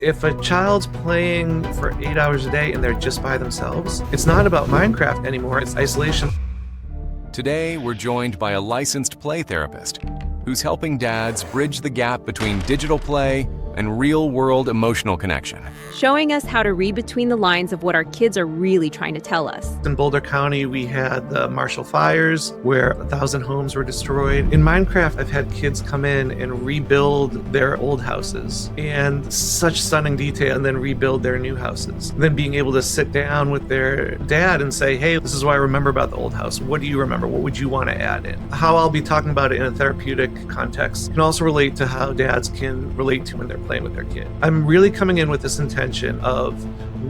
If a child's playing for 8 hours a day and they're just by themselves, it's not about Minecraft anymore, it's isolation. Today, we're joined by a licensed play therapist who's helping dads bridge the gap between digital play and real-world emotional connection. Showing us how to read between the lines of what our kids are really trying to tell us. In Boulder County, we had the Marshall fires where 1,000 homes were destroyed. In Minecraft, I've had kids come in and rebuild their old houses and such stunning detail, and then rebuild their new houses. And then being able to sit down with their dad and say, hey, this is what I remember about the old house. What do you remember? What would you want to add in? How I'll be talking about it in a therapeutic context can also relate to how dads can relate to when they're playing with their kid. I'm really coming in with this intention of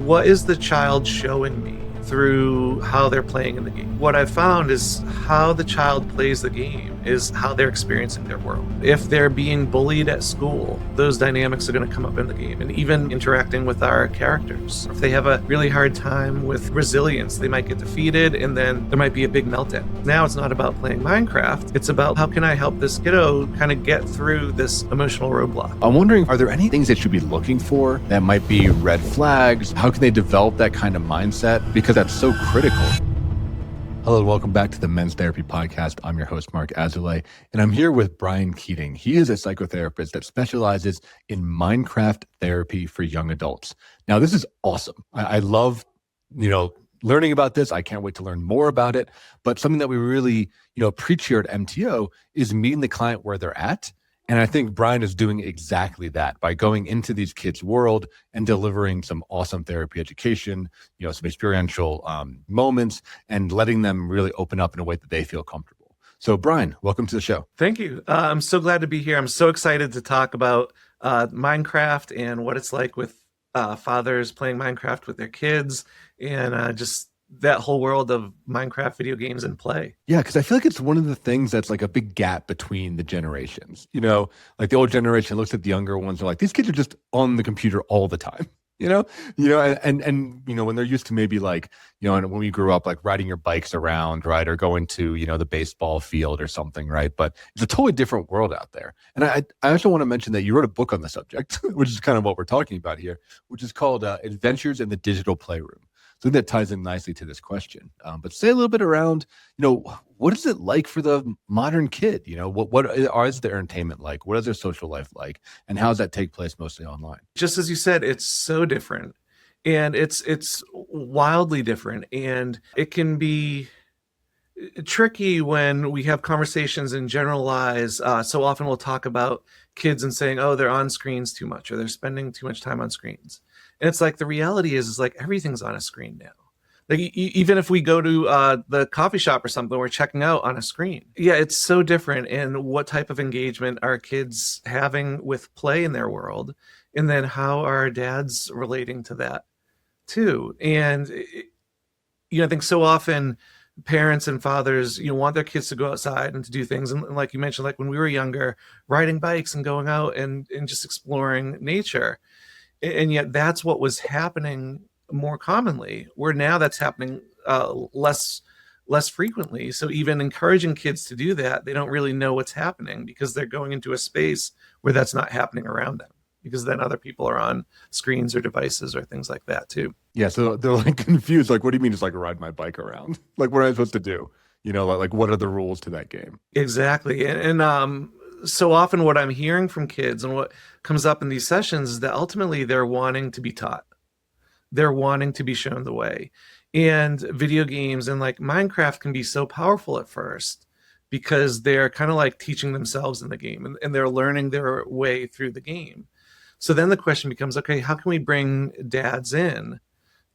what is the child showing me through how they're playing in the game. What I've found is how the child plays the game is how they're experiencing their world. If they're being bullied at school, those dynamics are going to come up in the game, and even interacting with our characters. If they have a really hard time with resilience, they might get defeated and then there might be a big meltdown. Now it's not about playing Minecraft, it's about how can I help this kiddo kind of get through this emotional roadblock. I'm wondering, are there any things they should be looking for that might be red flags? How can they develop that kind of mindset? Because that's so critical. Hello and welcome back to the Men's Therapy Podcast. I'm your host, Marc Azoulay, and I'm here with Brian Keating. He is a psychotherapist that specializes in Minecraft therapy for young adults. Now, this is awesome. I love, learning about this. I can't wait to learn more about it. But something that we really, preach here at MTO is meeting the client where they're at. And I think Brian is doing exactly that by going into these kids' world and delivering some awesome therapy education, some experiential moments, and letting them really open up in a way that they feel comfortable. So Brian, welcome to the show. Thank you. I'm so glad to be here. I'm so excited to talk about Minecraft and what it's like with fathers playing Minecraft with their kids, and just that whole world of Minecraft video games and play. Yeah, because I feel like it's one of the things that's like a big gap between the generations. Like the old generation looks at the younger ones and are like, these kids are just on the computer all the time. And when they're used to maybe like, and when we grew up, like riding your bikes around, right, or going to, the baseball field or something, right? But it's a totally different world out there. And I also want to mention that you wrote a book on the subject, which is kind of what we're talking about here, which is called Adventures in the Digital Playroom. So I think that ties in nicely to this question. But say a little bit around, what is it like for the modern kid? What is their entertainment like? What is their social life like? And how does that take place mostly online? Just as you said, it's so different, and it's wildly different, and it can be tricky when we have conversations and generalize. So often we'll talk about kids and saying, oh, they're on screens too much, or they're spending too much time on screens. And it's like, the reality is like everything's on a screen now. Like even if we go to the coffee shop or something, we're checking out on a screen. Yeah, it's so different in what type of engagement are kids having with play in their world, and then how are dads relating to that too. And I think so often parents and fathers, want their kids to go outside and to do things. And like you mentioned, like when we were younger, riding bikes and going out and just exploring nature. And yet that's what was happening more commonly, where now that's happening less frequently. So even encouraging kids to do that, they don't really know what's happening because they're going into a space where that's not happening around them, because then other people are on screens or devices or things like that too. Yeah, so they're like confused. Like, what do you mean just like ride my bike around? Like, what am I supposed to do? Like what are the rules to that game? Exactly. And so often what I'm hearing from kids and what comes up in these sessions is that ultimately they're wanting to be taught. They're wanting to be shown the way. And video games and like Minecraft can be so powerful at first because they're kind of like teaching themselves in the game, and they're learning their way through the game. So then the question becomes, okay, how can we bring dads in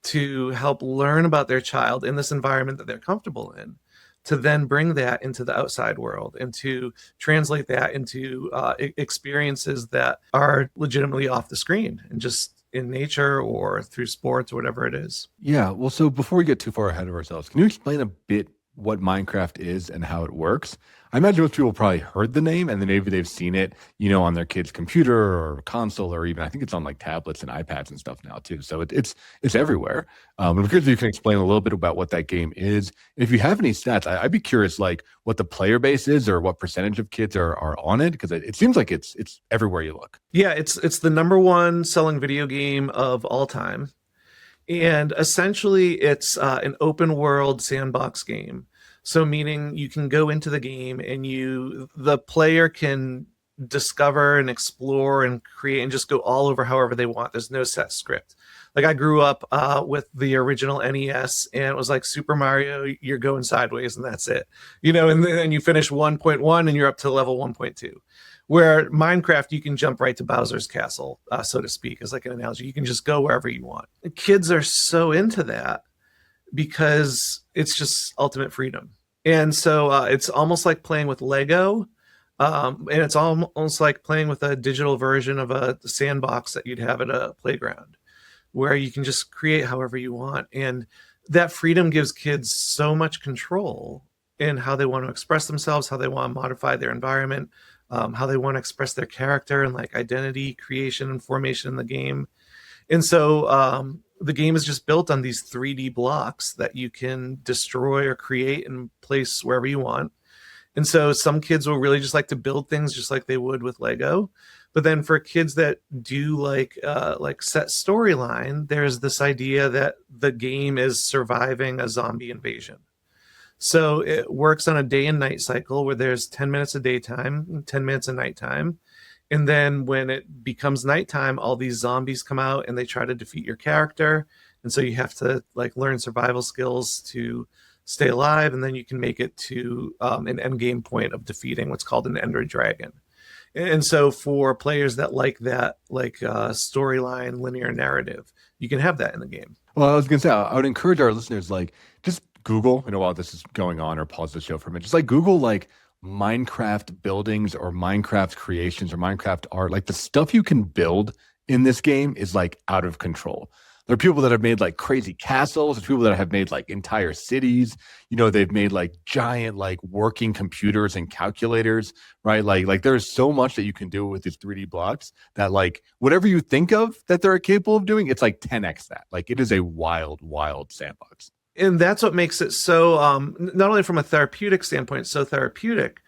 to help learn about their child in this environment that they're comfortable in, to then bring that into the outside world and to translate that into experiences that are legitimately off the screen and just in nature or through sports or whatever it is. Yeah. Well, so before we get too far ahead of ourselves, can you explain a bit what Minecraft is and how it works, I imagine most people probably heard the name and then maybe they've seen it, on their kid's computer or console, or even I think it's on like tablets and iPads and stuff now too. So it's everywhere. I'm curious if you can explain a little bit about what that game is. If you have any stats, I'd be curious like what the player base is or what percentage of kids are on it, because it seems like it's everywhere you look. Yeah, it's the number one selling video game of all time. And essentially, it's an open world sandbox game. So meaning you can go into the game and the player can discover and explore and create and just go all over however they want. There's no set script. Like I grew up with the original NES, and it was like Super Mario, you're going sideways and that's it. And then you finish 1.1 and you're up to level 1.2. Where Minecraft, you can jump right to Bowser's castle, so to speak, as like an analogy. You can just go wherever you want. Kids are so into that because it's just ultimate freedom. And so it's almost like playing with Lego. And it's almost like playing with a digital version of a sandbox that you'd have at a playground, where you can just create however you want. And that freedom gives kids so much control in how they want to express themselves, how they want to modify their environment, how they want to express their character and like identity creation and formation in the game. And so the game is just built on these 3D blocks that you can destroy or create and place wherever you want. And so some kids will really just like to build things just like they would with Lego. But then for kids that do like set storyline, there's this idea that the game is surviving a zombie invasion. So it works on a day and night cycle where there's 10 minutes of daytime, 10 minutes of nighttime. And then when it becomes nighttime, all these zombies come out and they try to defeat your character. And so you have to like learn survival skills to stay alive. And then you can make it to an end game point of defeating what's called an Ender Dragon. And so for players that like that, like storyline, linear narrative, you can have that in the game. Well, I was going to say, I would encourage our listeners, like, just Google, while this is going on, or pause the show for a minute, just like Google, like Minecraft buildings or Minecraft creations or Minecraft art. Like the stuff you can build in this game is like out of control. There are people that have made like crazy castles. There's people that have made like entire cities. They've made like giant like working computers and calculators, right? Like there's so much that you can do with these 3D blocks that like whatever you think of that they're capable of doing, it's like 10x that. Like it is a wild, wild sandbox. And that's what makes it so, not only from a therapeutic standpoint, so therapeutic,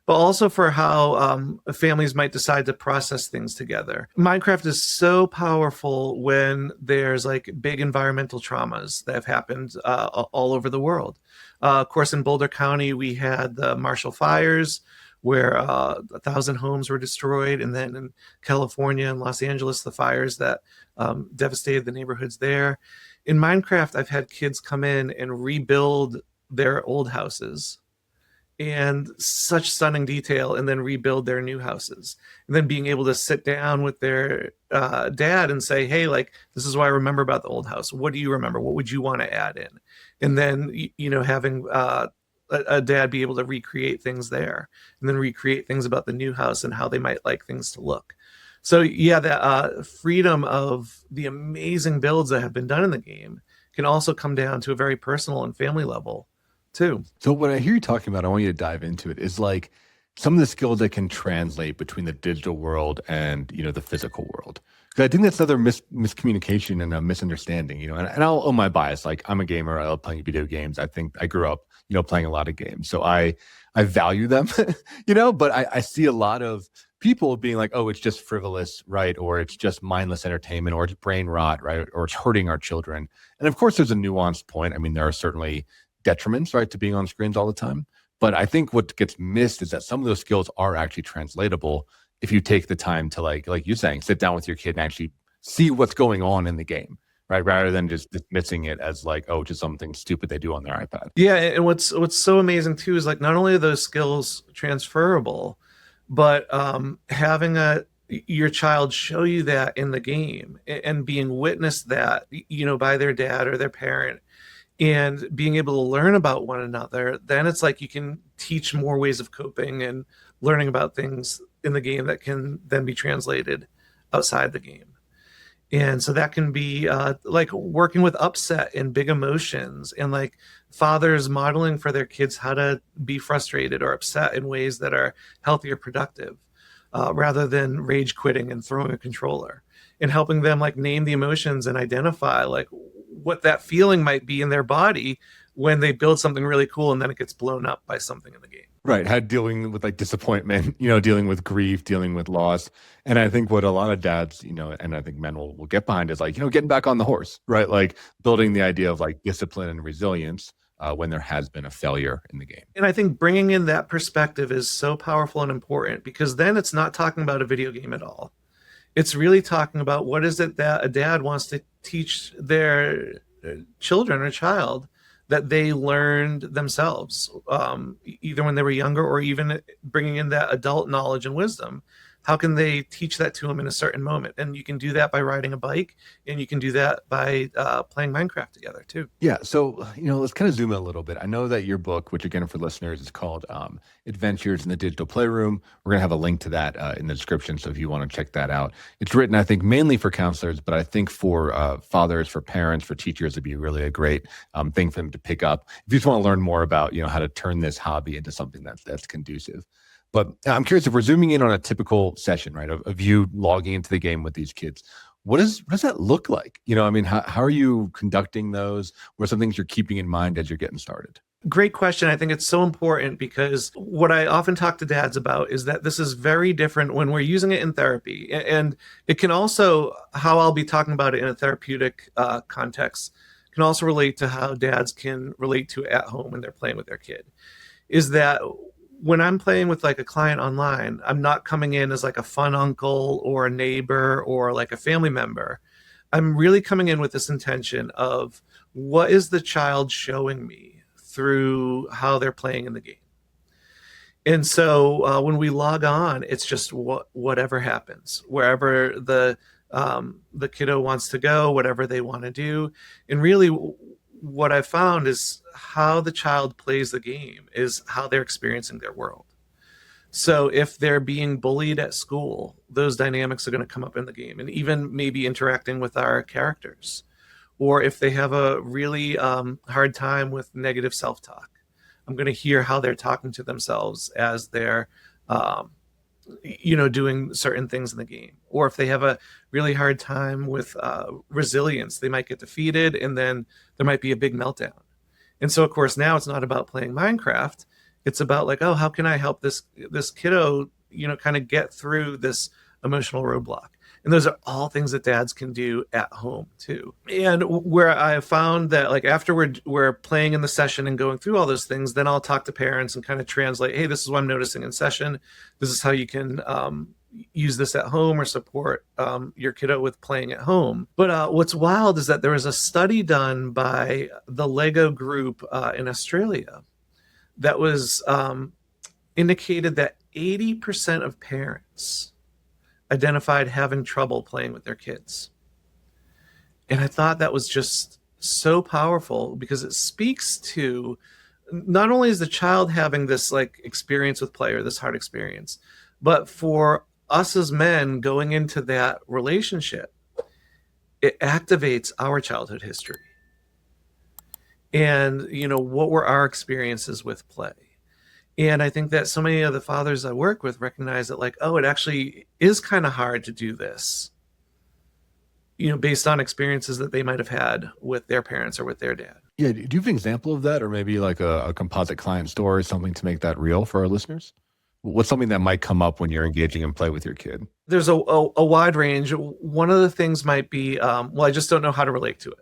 but also for how families might decide to process things together. Minecraft is so powerful when there's like big environmental traumas that have happened all over the world. Of course, in Boulder County, we had the Marshall fires where 1,000 homes were destroyed. And then in California and Los Angeles, the fires that devastated the neighborhoods there. In Minecraft, I've had kids come in and rebuild their old houses and such stunning detail, and then rebuild their new houses, and then being able to sit down with their dad and say, hey, like, this is what I remember about the old house. What do you remember? What would you want to add in? And then, having a dad be able to recreate things there, and then recreate things about the new house and how they might like things to look. So yeah, the freedom of the amazing builds that have been done in the game can also come down to a very personal and family level too. So what I hear you talking about, I want you to dive into it, is like some of the skills that can translate between the digital world and, the physical world. Because I think that's another miscommunication and a misunderstanding, and I'll own my bias. Like I'm a gamer. I love playing video games. I think I grew up, playing a lot of games. So I value them, but I see a lot of people being like, oh, it's just frivolous, right? Or it's just mindless entertainment, or it's brain rot, right? Or it's hurting our children. And of course, there's a nuanced point. I mean, there are certainly detriments, right, to being on screens all the time. But I think what gets missed is that some of those skills are actually translatable if you take the time to like you're saying, sit down with your kid and actually see what's going on in the game, right? Rather than just dismissing it as like, oh, just something stupid they do on their iPad. Yeah, and what's so amazing too is like not only are those skills transferable, but having your child show you that in the game and being witnessed that, by their dad or their parent, and being able to learn about one another, then it's like you can teach more ways of coping and learning about things in the game that can then be translated outside the game. And so that can be like working with upset and big emotions, and like fathers modeling for their kids how to be frustrated or upset in ways that are healthy or productive, rather than rage quitting and throwing a controller, and helping them like name the emotions and identify like what that feeling might be in their body when they build something really cool and then it gets blown up by something in the game. Right. How dealing with like disappointment, dealing with grief, dealing with loss. And I think what a lot of dads, and I think men will get behind is like, getting back on the horse, right? Like building the idea of like discipline and resilience when there has been a failure in the game. And I think bringing in that perspective is so powerful and important, because then it's not talking about a video game at all. It's really talking about what is it that a dad wants to teach their children or child that they learned themselves, either when they were younger or even bringing in that adult knowledge and wisdom. How can they teach that to them in a certain moment? And you can do that by riding a bike, and you can do that by playing Minecraft together too. Yeah. So, let's kind of zoom in a little bit. I know that your book, which again for listeners is called Adventures in the Digital Playroom. We're going to have a link to that in the description. So if you want to check that out, it's written, I think, mainly for counselors, but I think for fathers, for parents, for teachers, it'd be really a great thing for them to pick up. If you just want to learn more about, how to turn this hobby into something that's conducive. But I'm curious, if we're zooming in on a typical session, right, of you logging into the game with these kids, what does that look like? How are you conducting those? What are some things you're keeping in mind as you're getting started? Great question. I think it's so important, because what I often talk to dads about is that this is very different when we're using it in therapy. And it can also, how I'll be talking about it in a therapeutic context, can also relate to how dads can relate to it at home when they're playing with their kid. Is that when I'm playing with like a client online, I'm not coming in as like a fun uncle or a neighbor or like a family member. I'm really coming in with this intention of what is the child showing me through how they're playing in the game. And so when we log on, it's just whatever happens, wherever the kiddo wants to go, whatever they want to do. And really what I've found is how the child plays the game is how they're experiencing their world. So if they're being bullied at school, those dynamics are going to come up in the game, and even maybe interacting with our characters. Or if they have a really hard time with negative self-talk, I'm going to hear how they're talking to themselves as they're doing certain things in the game. Or if they have a really hard time with resilience, they might get defeated, and then there might be a big meltdown. And so, of course, now it's not about playing Minecraft. It's about like, oh, how can I help this kiddo, kind of get through this emotional roadblock? And those are all things that dads can do at home too. And where I have found that like after we're playing in the session and going through all those things, then I'll talk to parents and kind of translate, hey, this is what I'm noticing in session. This is how you can use this at home or support your kiddo with playing at home. But what's wild is that there was a study done by the Lego group in Australia that was indicated that 80% of parents identified having trouble playing with their kids. And I thought that was just so powerful, because it speaks to not only is the child having this like experience with play, or this hard experience, but for us as men going into that relationship, it activates our childhood history. And, what were our experiences with play? And I think that so many of the fathers I work with recognize that like, oh, it actually is kind of hard to do this, based on experiences that they might have had with their parents or with their dad. Yeah. Do you have an example of that, or maybe like a composite client story, something to make that real for our listeners? What's something that might come up when you're engaging in play with your kid? There's a wide range. One of the things might be, I just don't know how to relate to it.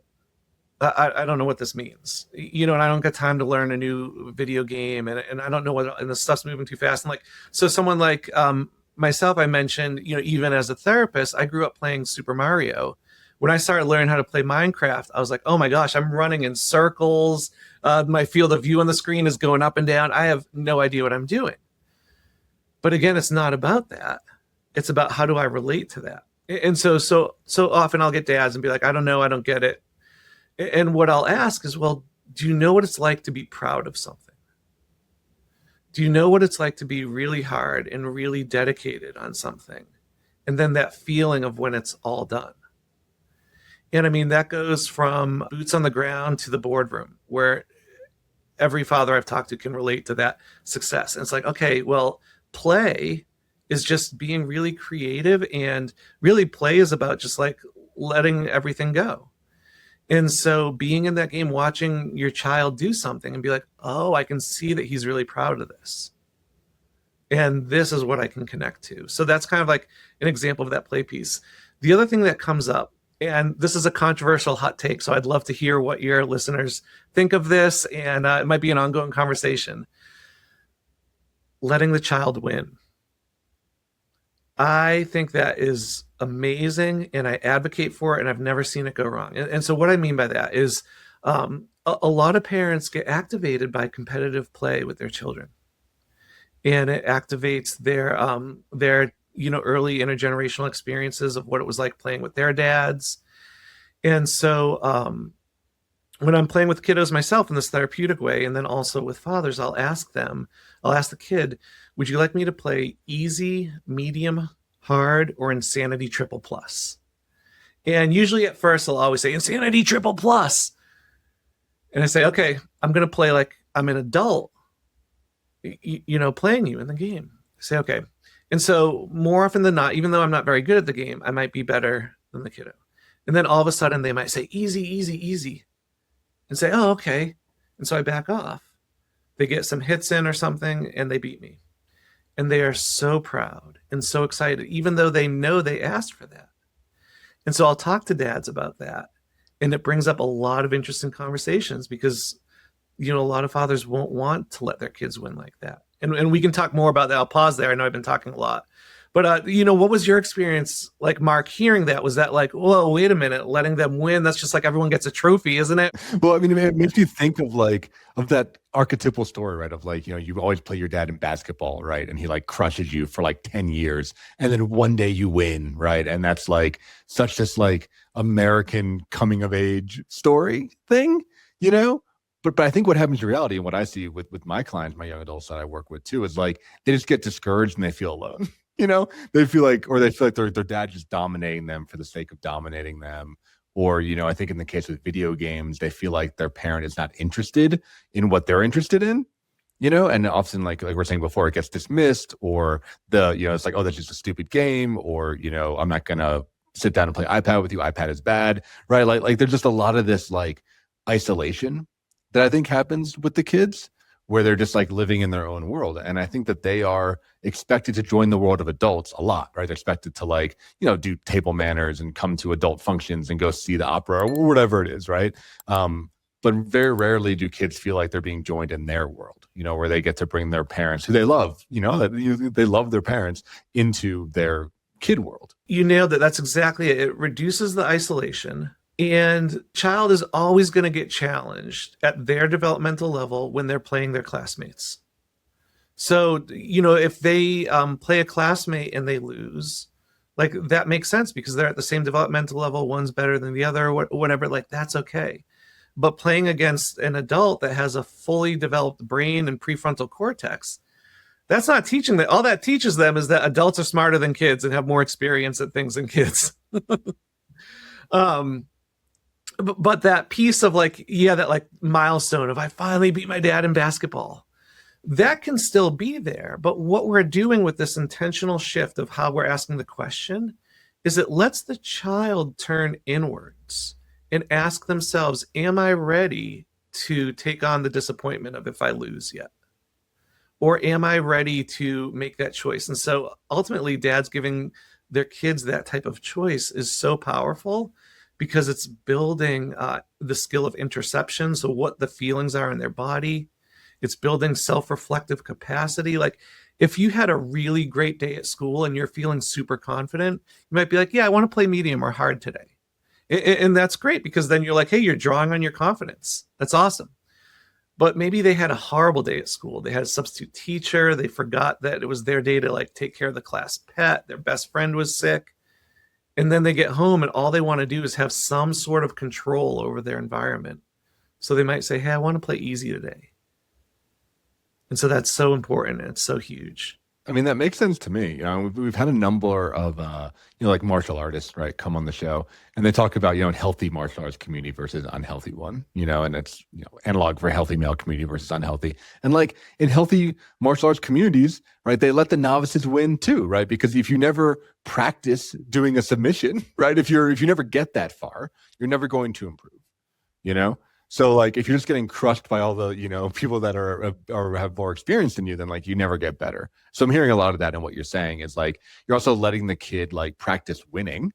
I don't know what this means, and I don't get time to learn a new video game, and I don't know and the stuff's moving too fast. And like, so someone like myself, I mentioned, even as a therapist, I grew up playing Super Mario. When I started learning how to play Minecraft, I was like, oh my gosh, I'm running in circles. My field of view on the screen is going up and down. I have no idea what I'm doing. But again, it's not about that. It's about how do I relate to that? And so often I'll get dads and be like, I don't know, I don't get it. And what I'll ask is, well, do you know what it's like to be proud of something? Do you know what it's like to be really hard and really dedicated on something? And then that feeling of when it's all done. And I mean, that goes from boots on the ground to the boardroom, where every father I've talked to can relate to that success. And it's like, okay, well, play is just being really creative, and really play is about just like letting everything go. And so being in that game, watching your child do something and be like, oh, I can see that he's really proud of this. And this is what I can connect to. So that's kind of like an example of that play piece. The other thing that comes up, and this is a controversial hot take, so I'd love to hear what your listeners think of this, and it might be an ongoing conversation. Letting the child win. I think that is amazing, and I advocate for it, and I've never seen it go wrong. And so what I mean by that is a lot of parents get activated by competitive play with their children, and it activates their early intergenerational experiences of what it was like playing with their dads. And so when I'm playing with kiddos myself in this therapeutic way, and then also with fathers, I'll ask the kid, would you like me to play easy, medium, hard, or insanity triple plus? And usually at first I'll always say insanity triple plus. And I say, okay, I'm going to play like I'm an adult, playing you in the game. I say, okay. And so more often than not, even though I'm not very good at the game, I might be better than the kiddo. And then all of a sudden they might say easy, easy, easy, and say, oh, okay. And so I back off. They get some hits in or something and they beat me. And they are so proud and so excited, even though they know they asked for that. And so I'll talk to dads about that. And it brings up a lot of interesting conversations because, a lot of fathers won't want to let their kids win like that. And we can talk more about that. I'll pause there. I know I've been talking a lot. But, what was your experience like, Marc, hearing that? Was that like, whoa, wait a minute, letting them win? That's just like everyone gets a trophy, isn't it? Well, I mean, it makes you think of that archetypal story, right? Of like, you always play your dad in basketball, right? And he like crushes you for like 10 years. And then one day you win, right? And that's like such this like American coming of age story thing, But I think what happens in reality, and what I see with my clients, my young adults that I work with too, is like they just get discouraged and they feel alone. They feel like their dad just dominating them for the sake of dominating them. Or, I think in the case with video games, they feel like their parent is not interested in what they're interested in, and often like we're saying before, it gets dismissed, or it's like, oh, that's just a stupid game, or, I'm not going to sit down and play iPad with you. iPad is bad, right? Like there's just a lot of this like isolation that I think happens with the kids, where they're just like living in their own world. And I think that they are expected to join the world of adults a lot, right? They're expected to like, do table manners and come to adult functions and go see the opera or whatever it is, right? But very rarely do kids feel like they're being joined in their world, where they get to bring their parents who they love, they love their parents into their kid world. You nailed it. That's exactly it. It reduces the isolation. And child is always going to get challenged at their developmental level when they're playing their classmates. So, if they play a classmate and they lose, like that makes sense because they're at the same developmental level. One's better than the other, or whatever. Like that's okay. But playing against an adult that has a fully developed brain and prefrontal cortex, that's not teaching that. All that teaches them is that adults are smarter than kids and have more experience at things than kids. But that piece of like, that like milestone of I finally beat my dad in basketball, that can still be there. But what we're doing with this intentional shift of how we're asking the question is it lets the child turn inwards and ask themselves, am I ready to take on the disappointment of if I lose yet? Or am I ready to make that choice? And so ultimately, dads giving their kids that type of choice is so powerful, because it's building the skill of interception. So what the feelings are in their body. It's building self-reflective capacity. Like if you had a really great day at school and you're feeling super confident, you might be like, yeah, I want to play medium or hard today. And that's great because then you're like, hey, you're drawing on your confidence. That's awesome. But maybe they had a horrible day at school. They had a substitute teacher. They forgot that it was their day to like take care of the class pet. Their best friend was sick. And then they get home and all they want to do is have some sort of control over their environment. So they might say, hey, I want to play easy today. And so that's so important. And it's so huge. I mean, that makes sense to me. We've had a number of, like martial artists, right, come on the show, and they talk about, healthy martial arts community versus unhealthy one, and it's, analog for healthy male community versus unhealthy. And like in healthy martial arts communities, right, they let the novices win too, right? Because if you never practice doing a submission, right, if you never get that far, you're never going to improve, you know? So like if you're just getting crushed by all the, people that are or have more experience than you, then like you never get better. So I'm hearing a lot of that in what you're saying is like you're also letting the kid like practice winning,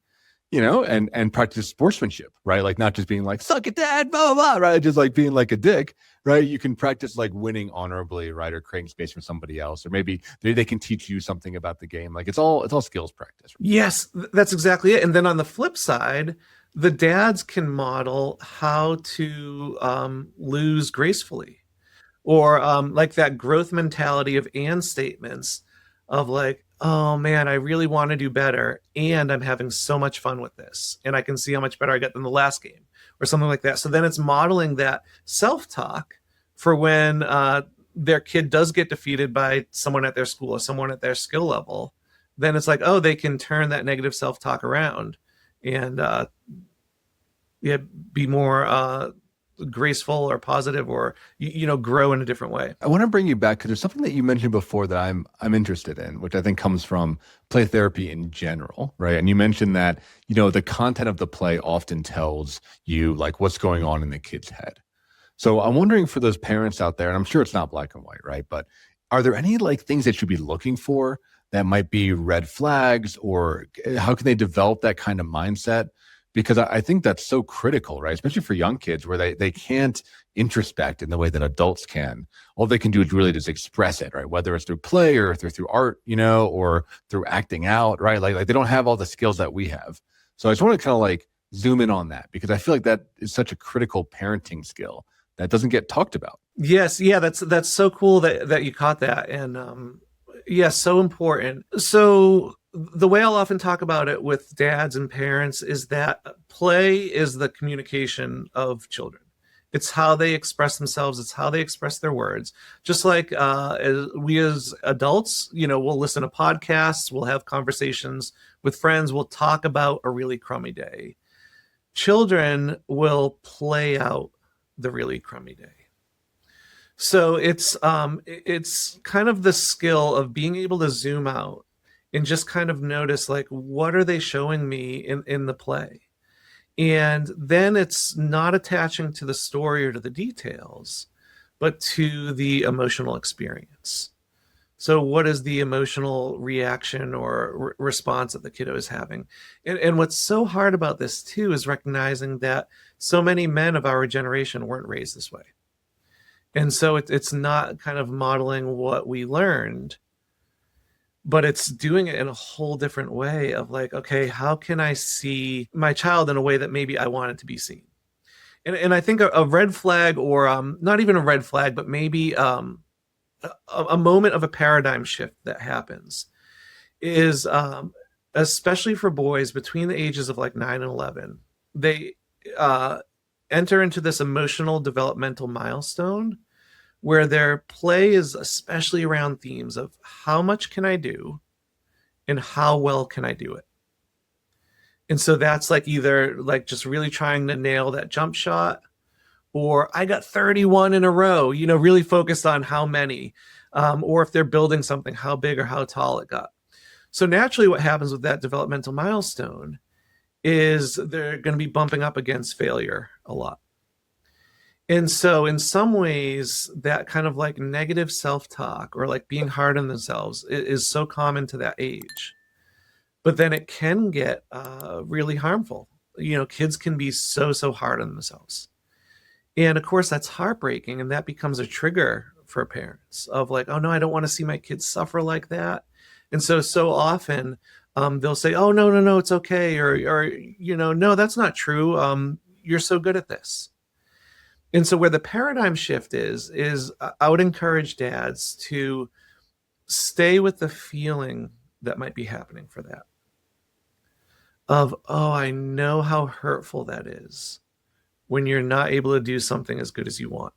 and practice sportsmanship, right? Like not just being like, suck it, dad, blah, blah, blah, right? Just like being like a dick, right? You can practice like winning honorably, right? Or creating space for somebody else, or maybe they can teach you something about the game. Like it's all skills practice. Yes, that's exactly it. And then on the flip side, the dads can model how to lose gracefully, or like that growth mentality of and statements of like, oh man, I really want to do better, and I'm having so much fun with this, and I can see how much better I got than the last game, or something like that. So then it's modeling that self-talk for when their kid does get defeated by someone at their school or someone at their skill level. Then it's like, oh, they can turn that negative self-talk around and be more graceful or positive, or grow in a different way. I want to bring you back because there's something that you mentioned before that I'm interested in, which I think comes from play therapy in general, right? And you mentioned that the content of the play often tells you like what's going on in the kid's head. So I'm wondering for those parents out there, and I'm sure it's not black and white, right? But are there any like things that you'd be looking for that might be red flags, or how can they develop that kind of mindset? Because I think that's so critical, right? Especially for young kids where they can't introspect in the way that adults can. All they can do is really just express it, right? Whether it's through play or through art, or through acting out, right? Like they don't have all the skills that we have. So I just want to kind of like zoom in on that because I feel like that is such a critical parenting skill that doesn't get talked about. Yes. Yeah. That's so cool that you caught that. And so important. So the way I'll often talk about it with dads and parents is that play is the communication of children. It's how they express themselves. It's how they express their words. Just like we as adults, we'll listen to podcasts, we'll have conversations with friends, we'll talk about a really crummy day. Children will play out the really crummy day. So it's kind of the skill of being able to zoom out and just kind of notice like, what are they showing me in the play? And then it's not attaching to the story or to the details, but to the emotional experience. So what is the emotional reaction or response that the kiddo is having? And what's so hard about this too is recognizing that so many men of our generation weren't raised this way. And so it's not kind of modeling what we learned, but it's doing it in a whole different way of like, okay, how can I see my child in a way that maybe I want it to be seen? And I think a red flag, or not even a red flag, but maybe a moment of a paradigm shift that happens is, especially for boys between the ages of like 9 and 11, they enter into this emotional developmental milestone where their play is especially around themes of how much can I do and how well can I do it. And so that's like either like just really trying to nail that jump shot, or I got 31 in a row, really focused on how many, or if they're building something, how big or how tall it got. So naturally what happens with that developmental milestone is they're going to be bumping up against failure a lot. And so in some ways, that kind of like negative self-talk or like being hard on themselves is so common to that age. But then it can get really harmful. Kids can be so hard on themselves. And of course, that's heartbreaking. And that becomes a trigger for parents of like, oh no, I don't want to see my kids suffer like that. And so often they'll say, oh, no, it's okay. Or no, that's not true. You're so good at this. And so where the paradigm shift is I would encourage dads to stay with the feeling that might be happening for that. Of, oh, I know how hurtful that is when you're not able to do something as good as you want.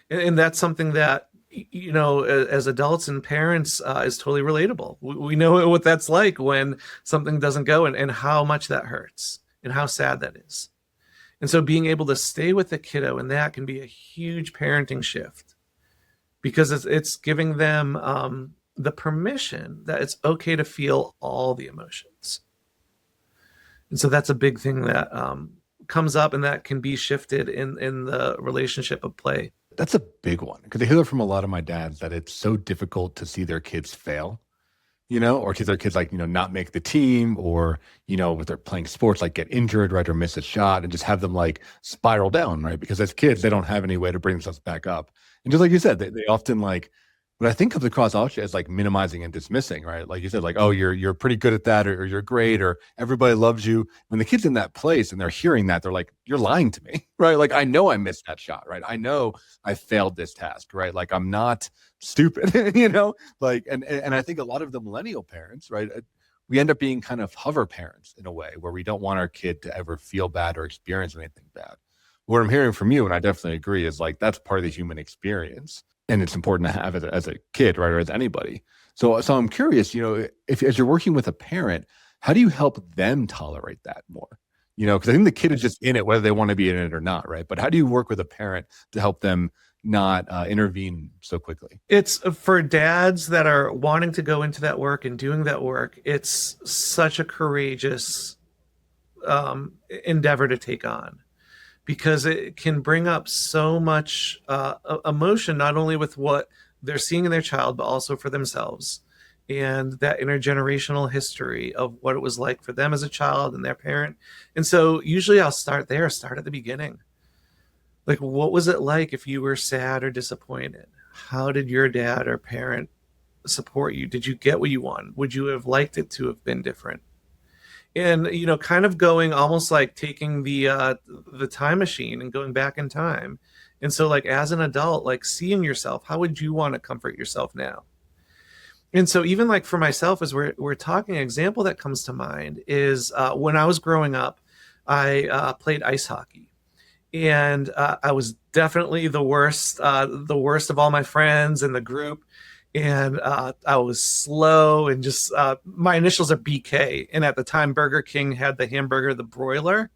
And that's something that as adults and parents is totally relatable. We know what that's like when something doesn't go, and how much that hurts and how sad that is. And so being able to stay with the kiddo and that can be a huge parenting shift, because it's giving them the permission that it's okay to feel all the emotions. And so that's a big thing that comes up, and that can be shifted in the relationship of play. That's a big one, because I hear from a lot of my dads that it's so difficult to see their kids fail, or see their kids not make the team, or, if they're playing sports, like get injured, right, or miss a shot, and just have them like spiral down, right? Because as kids, they don't have any way to bring themselves back up. And just like you said, they often what I think comes across also as like minimizing and dismissing, right? Like you said, like, oh, you're pretty good at that, or you're great, or everybody loves you. When the kid's in that place and they're hearing that, they're like, you're lying to me, right? Like, I know I missed that shot, right? I know I failed this task, right? Like, I'm not stupid, like, and I think a lot of the millennial parents, right, we end up being kind of hover parents in a way, where we don't want our kid to ever feel bad or experience anything bad. What I'm hearing from you, and I definitely agree, is like, that's part of the human experience. And it's important to have it as a kid, right, or as anybody. So I'm curious, if as you're working with a parent, how do you help them tolerate that more? Because I think the kid is just in it, whether they want to be in it or not, right? But how do you work with a parent to help them not intervene so quickly? It's for dads that are wanting to go into that work and doing that work. It's such a courageous endeavor to take on, because it can bring up so much emotion, not only with what they're seeing in their child, but also for themselves, and that intergenerational history of what it was like for them as a child and their parent. And so usually I'll start at the beginning. Like, what was it like if you were sad or disappointed? How did your dad or parent support you? Did you get what you want? Would you have liked it to have been different? And kind of going almost like taking the time machine and going back in time. And so, like, as an adult, like, seeing yourself, how would you want to comfort yourself now? And so even like for myself, as we're talking, an example that comes to mind is when I was growing up, I played ice hockey. And I was definitely the worst of all my friends in the group. And I was slow, and just my initials are BK. And at the time, Burger King had the hamburger, the broiler.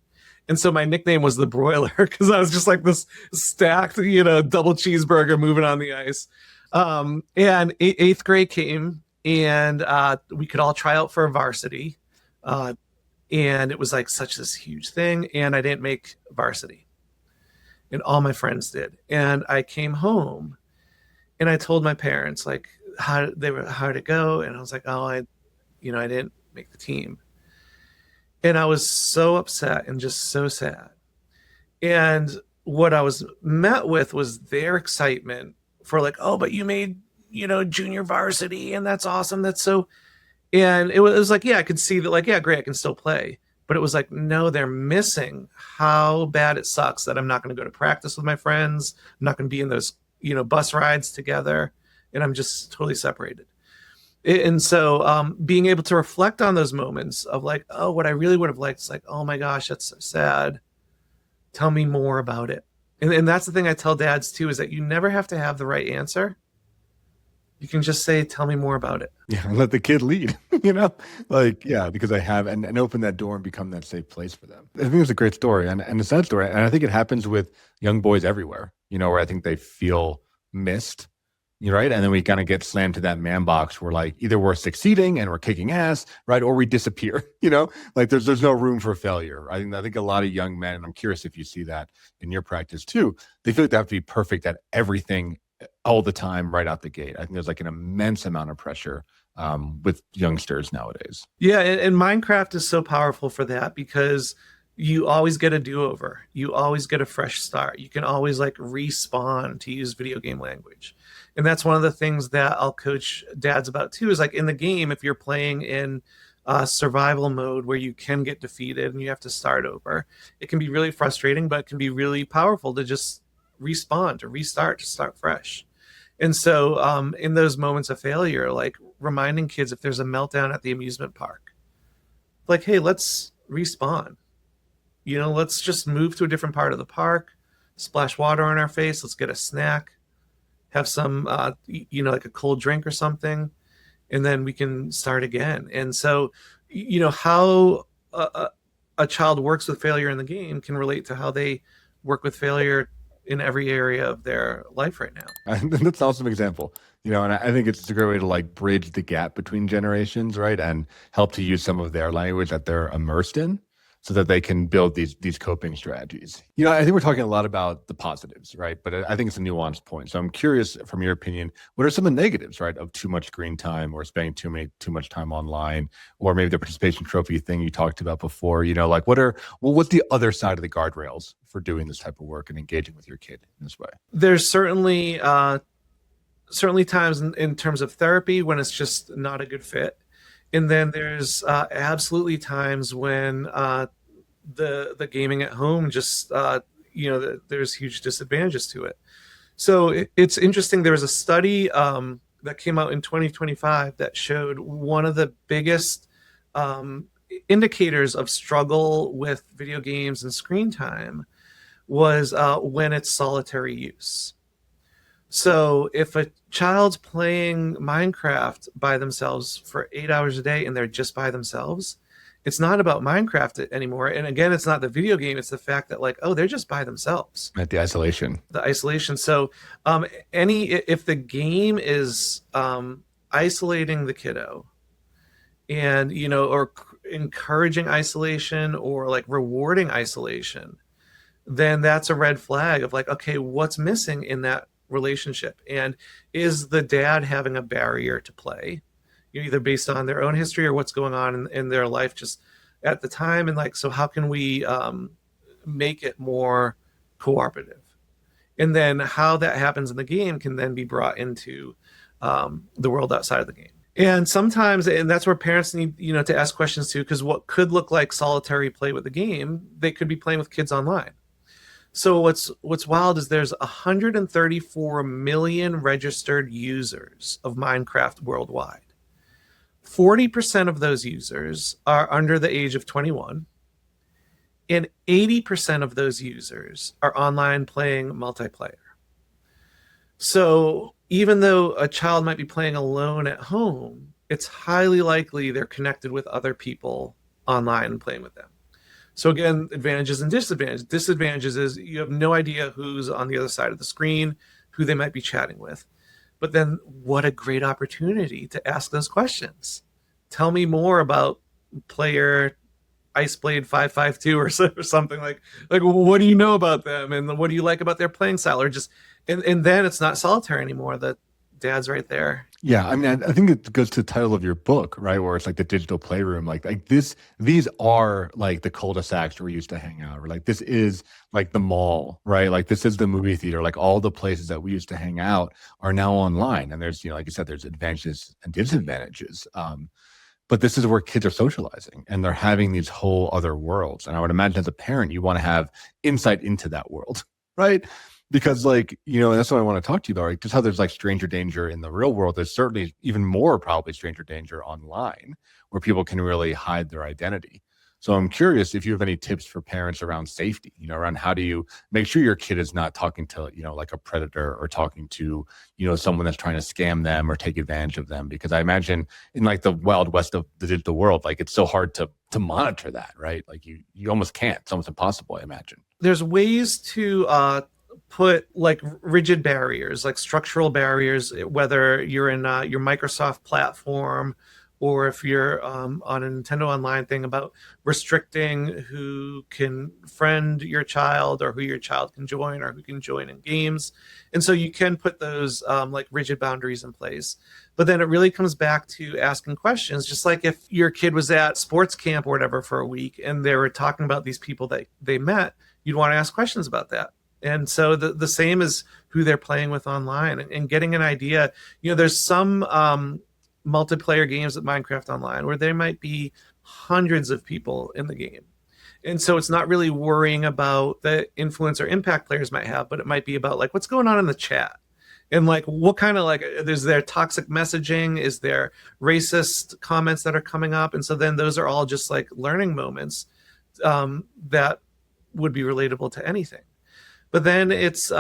And so my nickname was the broiler, because I was just like this stacked, double cheeseburger moving on the ice. And eighth grade came, and we could all try out for a varsity. And it was like such this huge thing. And I didn't make varsity. And all my friends did. And I came home, and I told my parents, like, how did it go? And I was like, oh, I didn't make the team. And I was so upset and just so sad. And what I was met with was their excitement for, like, oh, but you made, junior varsity, and that's awesome. That's so, and it was like, yeah, I could see that, like, yeah, great, I can still play. But it was like, no, they're missing how bad it sucks that I'm not going to go to practice with my friends. I'm not going to be in those bus rides together, and I'm just totally separated. And so being able to reflect on those moments of like, oh, what I really would have liked is like, oh my gosh, that's so sad. Tell me more about it. And that's the thing I tell dads too, is that you never have to have the right answer. You can just say, tell me more about it. Yeah, and let the kid lead, like, yeah, because I have, and open that door and become that safe place for them. I think it's a great story, and a sad story. And I think it happens with young boys everywhere, where I think they feel missed, right? And then we kind of get slammed to that man box where, like, either we're succeeding and we're kicking ass, right? Or we disappear, like there's no room for failure. I think a lot of young men, and I'm curious if you see that in your practice too, they feel like they have to be perfect at everything all the time right out the gate. I think there's like an immense amount of pressure with youngsters nowadays. Yeah, and Minecraft is so powerful for that, because you always get a do-over. You always get a fresh start. You can always like respawn, to use video game language. And that's one of the things that I'll coach dads about too, is like in the game, if you're playing in survival mode where you can get defeated and you have to start over, it can be really frustrating, but it can be really powerful to just respawn, to restart, to start fresh. And so in those moments of failure, like reminding kids, if there's a meltdown at the amusement park, like, hey, let's respawn. Let's just move to a different part of the park, splash water on our face. Let's get a snack, have some, like a cold drink or something, and then we can start again. And so, how a child works with failure in the game can relate to how they work with failure in every area of their life right now. And that's an awesome example, and I think it's a great way to like bridge the gap between generations, right? And help to use some of their language that they're immersed in so that they can build these coping strategies. I think we're talking a lot about the positives, right? But I think it's a nuanced point. So I'm curious, from your opinion, what are some of the negatives, right, of too much screen time or spending too much time online, or maybe the participation trophy thing you talked about before? Like what's the other side of the guardrails for doing this type of work and engaging with your kid in this way? There's certainly times in terms of therapy when it's just not a good fit. And then there's absolutely times when the gaming at home just, there's huge disadvantages to it. So it's interesting. There was a study that came out in 2025 that showed one of the biggest indicators of struggle with video games and screen time was when it's solitary use. So if a child's playing Minecraft by themselves for 8 hours a day and they're just by themselves, it's not about Minecraft anymore. And again, it's not the video game. It's the fact that they're just by themselves. At the isolation. So if the game is isolating the kiddo and, or encouraging isolation or like rewarding isolation, then that's a red flag of like, okay, what's missing in that relationship? And is the dad having a barrier to play, either based on their own history or what's going on in their life just at the time? And so how can we make it more cooperative? And then how that happens in the game can then be brought into the world outside of the game. And sometimes, and that's where parents need, to ask questions too, because what could look like solitary play with the game, they could be playing with kids online. So what's wild is there's 134 million registered users of Minecraft worldwide. 40% of those users are under the age of 21, and 80% of those users are online playing multiplayer. So even though a child might be playing alone at home, it's highly likely they're connected with other people online and playing with them. So again, advantages and disadvantages. Disadvantages is you have no idea who's on the other side of the screen, who they might be chatting with. But then what a great opportunity to ask those questions. Tell me more about player Iceblade 552 or something like what do you know about them? And what do you like about their playing style? Or just, and then it's not solitary anymore. The dad's right there. Yeah, I mean, I think it goes to the title of your book, right? Where it's like the digital playroom, like this. These are like the cul-de-sacs where we used to hang out, or like this is like the mall, right? Like this is the movie theater. Like all the places that we used to hang out are now online, and there's, like you said, there's advantages and disadvantages. But this is where kids are socializing, and they're having these whole other worlds. And I would imagine as a parent, you want to have insight into that world, right? Because and that's what I want to talk to you about, right? Just how there's like stranger danger in the real world. There's certainly even more probably stranger danger online where people can really hide their identity. So I'm curious if you have any tips for parents around safety, around how do you make sure your kid is not talking to, like a predator or talking to, someone that's trying to scam them or take advantage of them. Because I imagine in like the wild west of the digital world, like it's so hard to monitor that, right? Like you almost can't. It's almost impossible, I imagine. There's ways to put like rigid barriers, like structural barriers, whether you're in your Microsoft platform or if you're on a Nintendo Online thing about restricting who can friend your child or who your child can join or who can join in games. And so you can put those like rigid boundaries in place. But then it really comes back to asking questions, just like if your kid was at sports camp or whatever for a week and they were talking about these people that they met, you'd want to ask questions about that. And so the same as who they're playing with online and getting an idea. There's some multiplayer games at Minecraft Online where there might be hundreds of people in the game. And so it's not really worrying about the influence or impact players might have, but it might be about like what's going on in the chat. And like what kind of is there toxic messaging? Is there racist comments that are coming up? And so then those are all just like learning moments that would be relatable to anything. But then it's,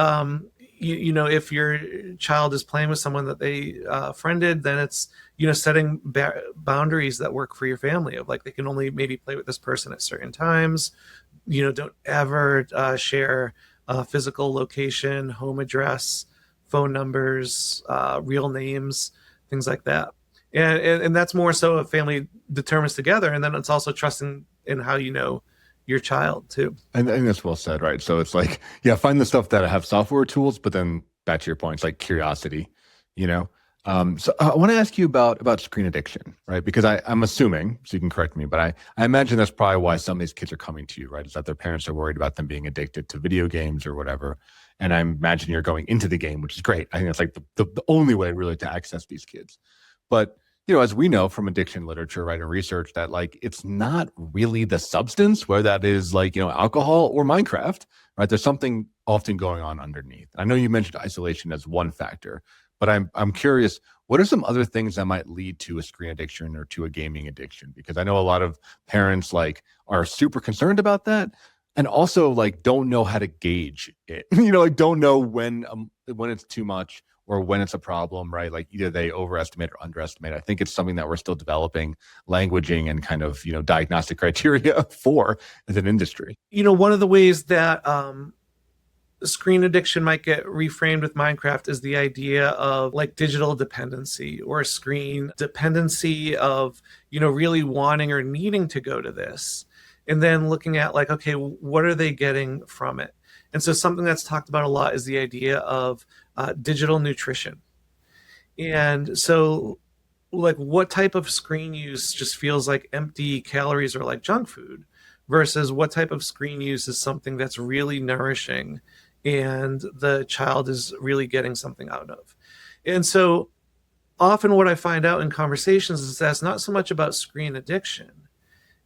if your child is playing with someone that they friended, then it's, setting boundaries that work for your family of like, they can only maybe play with this person at certain times. Don't ever share physical location, home address, phone numbers, real names, things like that. And that's more so a family determines together. And then it's also trusting in how your child too. And I think that's well said, right? So it's like, yeah, find the stuff that have software tools, but then back to your point, it's like curiosity, you know? So I want to ask you about screen addiction, right? Because I'm assuming, so you can correct me, but I imagine that's probably why some of these kids are coming to you, right? Is that their parents are worried about them being addicted to video games or whatever. And I imagine you're going into the game, which is great. I think that's like the only way really to access these kids. But as we know from addiction literature, right, and research, that like it's not really the substance, whether that is like, alcohol or Minecraft, right? There's something often going on underneath. I know you mentioned isolation as one factor, but I'm curious, what are some other things that might lead to a screen addiction or to a gaming addiction? Because I know a lot of parents like are super concerned about that, and also like don't know how to gauge it. Like don't know when it's too much or when it's a problem, right? Like either they overestimate or underestimate. I think it's something that we're still developing languaging and kind of, diagnostic criteria for as an industry. One of the ways that screen addiction might get reframed with Minecraft is the idea of like digital dependency or screen dependency of, really wanting or needing to go to this. And then looking at like, okay, what are they getting from it? And so something that's talked about a lot is the idea of digital nutrition. And so like what type of screen use just feels like empty calories or like junk food versus what type of screen use is something that's really nourishing and the child is really getting something out of. And so often what I find out in conversations is that's not so much about screen addiction.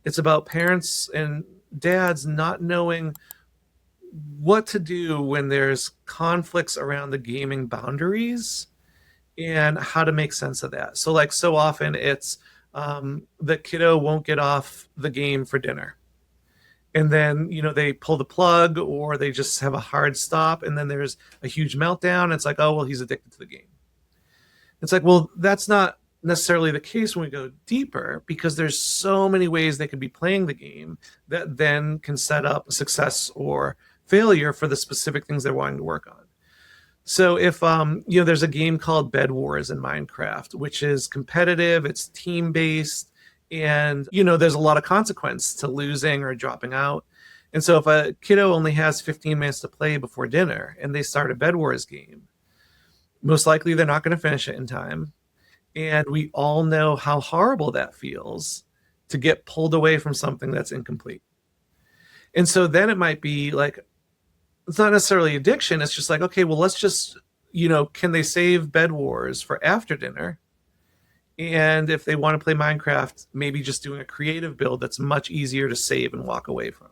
It's about parents and dads not knowing what to do when there's conflicts around the gaming boundaries and how to make sense of that. So like so often it's the kiddo won't get off the game for dinner. And then, they pull the plug or they just have a hard stop. And then there's a huge meltdown. It's like, oh, well, he's addicted to the game. It's like, well, that's not necessarily the case when we go deeper, because there's so many ways they could be playing the game that then can set up success or failure for the specific things they're wanting to work on. So if, there's a game called Bed Wars in Minecraft, which is competitive, it's team-based, and, there's a lot of consequence to losing or dropping out. And so if a kiddo only has 15 minutes to play before dinner and they start a Bed Wars game, most likely they're not going to finish it in time. And we all know how horrible that feels to get pulled away from something that's incomplete. And so then it might be like, it's not necessarily addiction. It's just like, okay, well, let's just, can they save Bed Wars for after dinner? And if they want to play Minecraft, maybe just doing a creative build that's much easier to save and walk away from.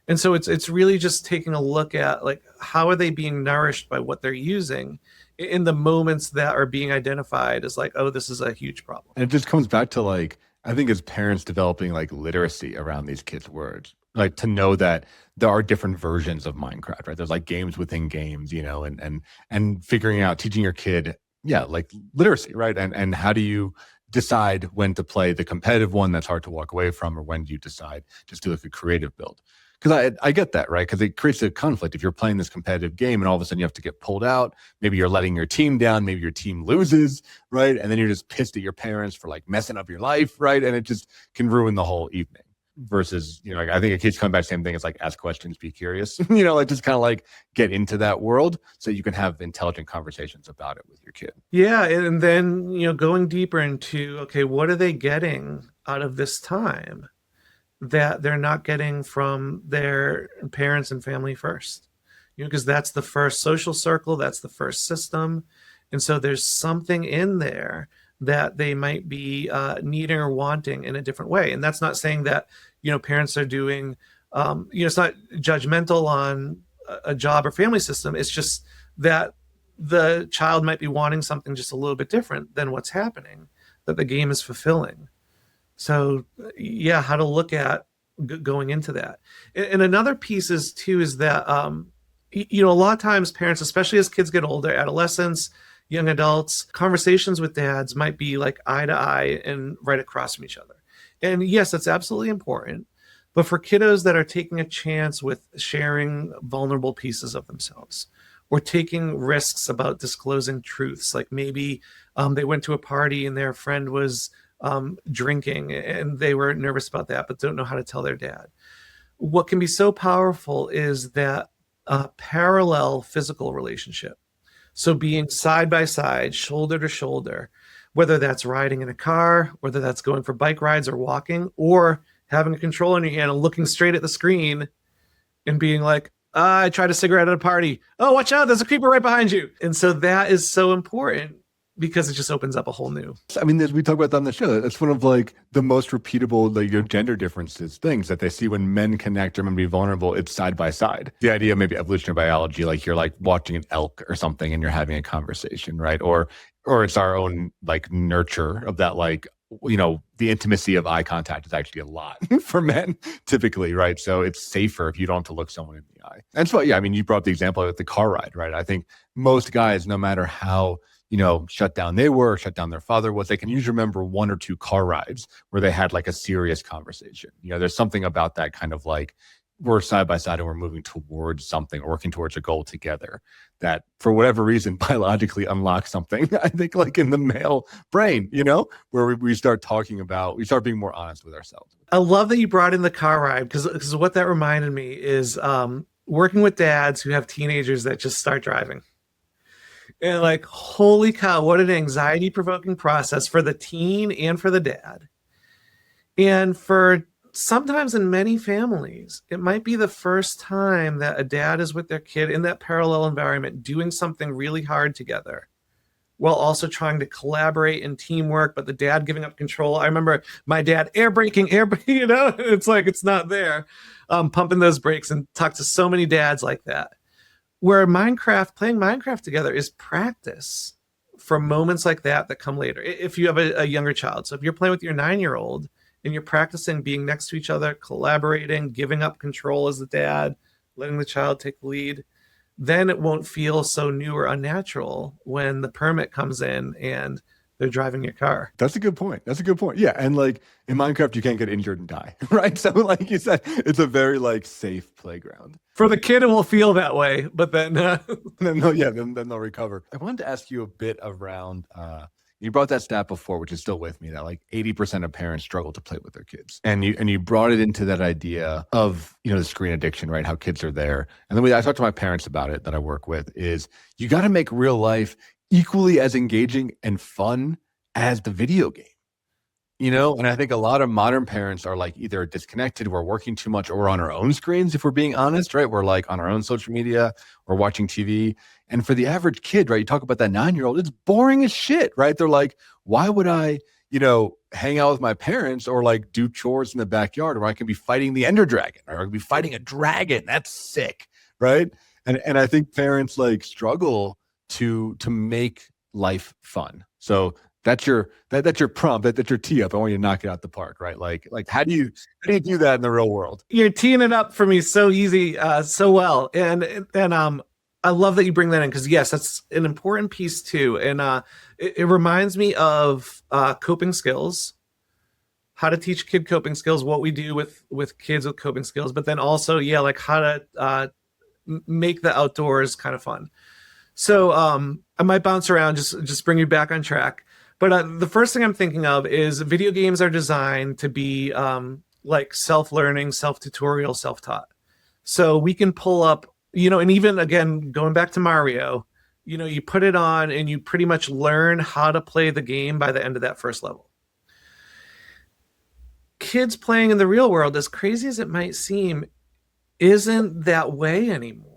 And so it's really just taking a look at like, how are they being nourished by what they're using in the moments that are being identified as like, oh, this is a huge problem. And it just comes back to like, I think as parents developing like literacy around these kids' words, like to know that there are different versions of Minecraft, right? There's like games within games, and figuring out, teaching your kid, like literacy, right? And how do you decide when to play the competitive one that's hard to walk away from, or when do you decide just to do like a creative build? Because I get that, right? Because it creates a conflict. If you're playing this competitive game and all of a sudden you have to get pulled out, maybe you're letting your team down, maybe your team loses, right? And then you're just pissed at your parents for like messing up your life, right? And it just can ruin the whole evening. Versus, like, I think it keeps coming back to the same thing. It's like, ask questions, be curious, like just kind of like get into that world so you can have intelligent conversations about it with your kid. Yeah. And then, going deeper into, okay, what are they getting out of this time that they're not getting from their parents and family first? Because that's the first social circle, that's the first system. And so there's something in there that they might be needing or wanting in a different way. And that's not saying that, parents are doing, it's not judgmental on a job or family system. It's just that the child might be wanting something just a little bit different than what's happening, that the game is fulfilling. So yeah, how to look at going into that. And another piece is that A lot of times parents, especially as kids get older, adolescents, young adults, conversations with dads might be like eye to eye and right across from each other. And yes, that's absolutely important. But for kiddos that are taking a chance with sharing vulnerable pieces of themselves or taking risks about disclosing truths, like maybe they went to a party and their friend was drinking and they were nervous about that, but don't know how to tell their dad. What can be so powerful is that parallel physical relationship. So being side by side, shoulder to shoulder, whether that's riding in a car, whether that's going for bike rides or walking, or having a controller in your hand and looking straight at the screen and being like, I tried a cigarette at a party. Oh, watch out. There's a creeper right behind you. And so that is so important because it just opens up a whole new. I mean, as we talk about on the show, that's one of like the most repeatable, like your gender differences things that they see when men connect or be vulnerable. It's side by side. The idea of maybe evolutionary biology, like you're like watching an elk or something and you're having a conversation, right? Or it's our own like nurture of that, like, you know, the intimacy of eye contact is actually a lot for men typically, right? So it's safer if you don't have to look someone in the eye. And so, yeah, I mean, you brought up the example of the car ride, right? I think most guys, no matter how, you know, shut down they were, shut down their father was, they can usually remember one or two car rides where they had like a serious conversation. You know, there's something about that kind of like, we're side by side and we're moving towards something, working towards a goal together that for whatever reason biologically unlocks something, I think, like in the male brain, you know, where we start talking about, we start being more honest with ourselves. I love that you brought in the car ride because what that reminded me is working with dads who have teenagers that just start driving. And like, holy cow, what an anxiety provoking process for the teen and for the dad. And for sometimes in many families, it might be the first time that a dad is with their kid in that parallel environment, doing something really hard together while also trying to collaborate in teamwork, but the dad giving up control. I remember my dad air braking, you know, it's like, it's not there, pumping those brakes, and talk to so many dads like that. Where playing Minecraft together is practice for moments like that come later. If you have a younger child. So if you're playing with your 9-year-old and you're practicing being next to each other, collaborating, giving up control as the dad, letting the child take the lead, then it won't feel so new or unnatural when the permit comes in and they're driving your car. That's a good point. Yeah. And like in Minecraft, you can't get injured and die, right? So like you said, it's a very like safe playground. For the kid, it will feel that way, but then... then they'll recover. I wanted to ask you a bit around, you brought that stat before, which is still with me, that like 80% of parents struggle to play with their kids. And you brought it into that idea of, you know, the screen addiction, right? How kids are there. And the way I talk to my parents about it that I work with is you got to make real life equally as engaging and fun as the video game, you know? And I think a lot of modern parents are like either disconnected, we're working too much, or we're on our own screens, if we're being honest, right? We're like on our own social media or watching TV. And for the average kid, right, you talk about that 9-year-old, it's boring as shit, right? They're like, why would I, you know, hang out with my parents or like do chores in the backyard where I can be fighting the Ender Dragon or I can be fighting a dragon? That's sick, right? And I think parents like struggle to make life fun. So that's your prompt, that's your tee up. I want you to knock it out the park, right? Like how do you do that in the real world? You're teeing it up for me so easy, so well. And I love that you bring that in because yes, that's an important piece too. And it reminds me of coping skills, how to teach kid coping skills, what we do with kids with coping skills, but then also, yeah, like how to make the outdoors kind of fun. So I might bounce around, just bring you back on track. But the first thing I'm thinking of is video games are designed to be like self-learning, self-tutorial, self-taught. So we can pull up, you know, and even again, going back to Mario, you know, you put it on and you pretty much learn how to play the game by the end of that first level. Kids playing in the real world, as crazy as it might seem, isn't that way anymore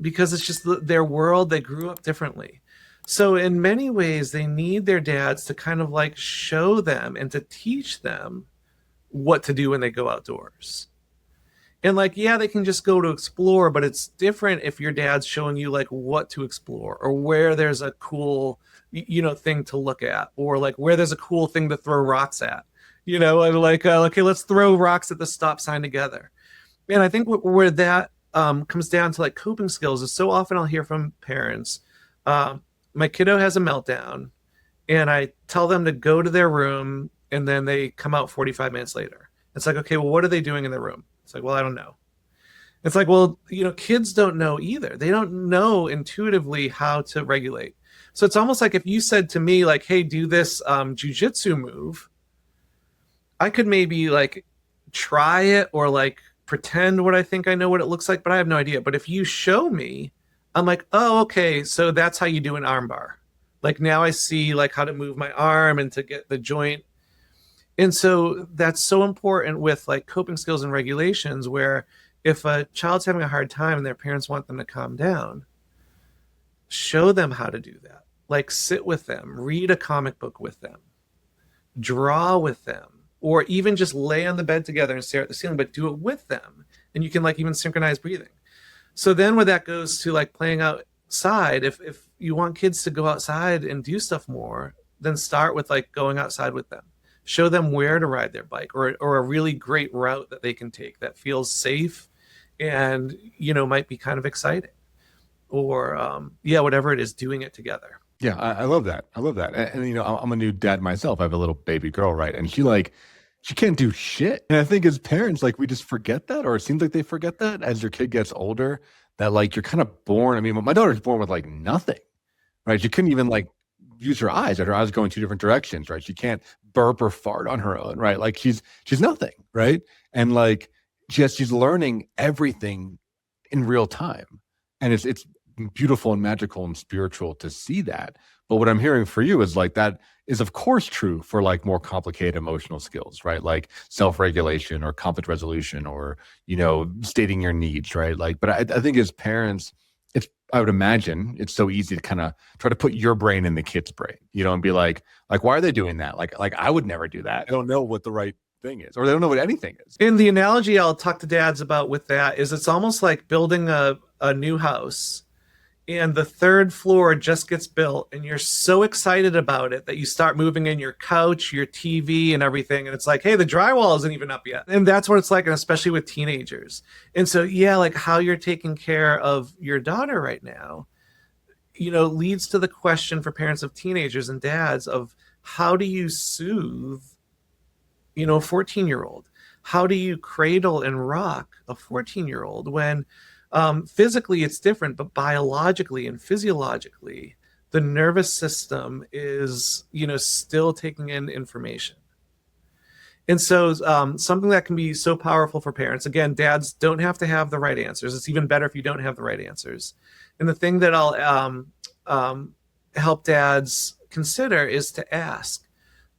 because it's just their world. They grew up differently. So in many ways, they need their dads to kind of like show them and to teach them what to do when they go outdoors. And like, yeah, they can just go to explore, but it's different if your dad's showing you like what to explore or where there's a cool, you know, thing to look at, or like where there's a cool thing to throw rocks at, like, okay, let's throw rocks at the stop sign together. And I think where that comes down to like coping skills is so often I'll hear from parents, my kiddo has a meltdown and I tell them to go to their room and then they come out 45 minutes later. It's like, okay, well, what are they doing in their room? It's like, well, I don't know. It's like, well, kids don't know either. They don't know intuitively how to regulate. So it's almost like if you said to me, like, hey, do this jujitsu move, I could maybe like try it or like pretend what I think I know what it looks like, but I have no idea. But if you show me, I'm like, oh, okay, so that's how you do an arm bar. Like now I see like how to move my arm and to get the joint. And so that's so important with like coping skills and regulations, where if a child's having a hard time and their parents want them to calm down, show them how to do that. Like sit with them, read a comic book with them, draw with them, or even just lay on the bed together and stare at the ceiling, but do it with them. And you can like even synchronize breathing. So then when that goes to like playing outside, if you want kids to go outside and do stuff more, then start with like going outside with them. Show them where to ride their bike or a really great route that they can take that feels safe and, might be kind of exciting. Or, whatever it is, doing it together. Yeah, I love that. I love that. And I'm a new dad myself. I have a little baby girl, right? And she can't do shit. And I think as parents, like we just forget that, or it seems like they forget that as your kid gets older, that like you're kind of born. I mean, my daughter's born with like nothing, right? She couldn't even like use her eyes, and her eyes go in two different directions, right? She can't burp or fart on her own, right? Like she's nothing, right? And like she's learning everything in real time. And it's beautiful and magical and spiritual to see that. But what I'm hearing for you is like that is of course true for like more complicated emotional skills, right? Like self-regulation or conflict resolution or, stating your needs, right? Like, but I think as parents, I would imagine it's so easy to kind of try to put your brain in the kid's brain, and be like, why are they doing that? Like I would never do that. I don't know what the right thing is, or they don't know what anything is. And the analogy I'll talk to dads about with that is it's almost like building a new house and the third floor just gets built and you're so excited about it that you start moving in your couch, your TV and everything. And it's like, hey, the drywall isn't even up yet. And that's what it's like, and especially with teenagers. And so, like how you're taking care of your daughter right now, leads to the question for parents of teenagers and dads of how do you soothe, a 14-year-old? How do you cradle and rock a 14-year-old when physically it's different, but biologically and physiologically, the nervous system is, still taking in information. And so something that can be so powerful for parents, again, dads don't have to have the right answers. It's even better if you don't have the right answers. And the thing that I'll help dads consider is to ask,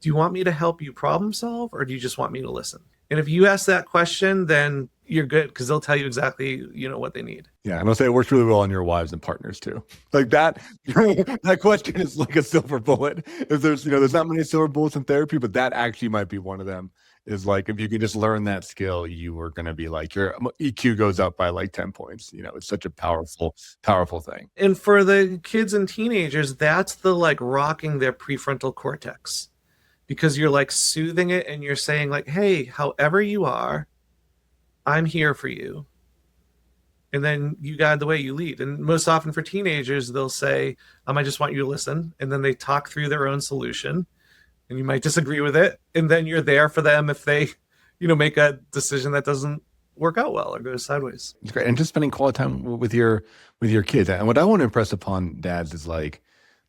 do you want me to help you problem solve, or do you just want me to listen? And if you ask that question, then you're good, because they'll tell you exactly, what they need. Yeah, and I'll say it works really well on your wives and partners too. Like that, that question is like a silver bullet. If there's not many silver bullets in therapy, but that actually might be one of them. Is like if you can just learn that skill, you are going to be like your EQ goes up by like 10 points. It's such a powerful thing. And for the kids and teenagers, that's the like rocking their prefrontal cortex, because you're like soothing it and you're saying like, hey, however you are, I'm here for you. And then you guide the way you lead. And most often for teenagers, they'll say, I just want you to listen. And then they talk through their own solution. And you might disagree with it. And then you're there for them if they, make a decision that doesn't work out well or goes sideways. It's great. And just spending quality time with your kids. And what I want to impress upon dads is like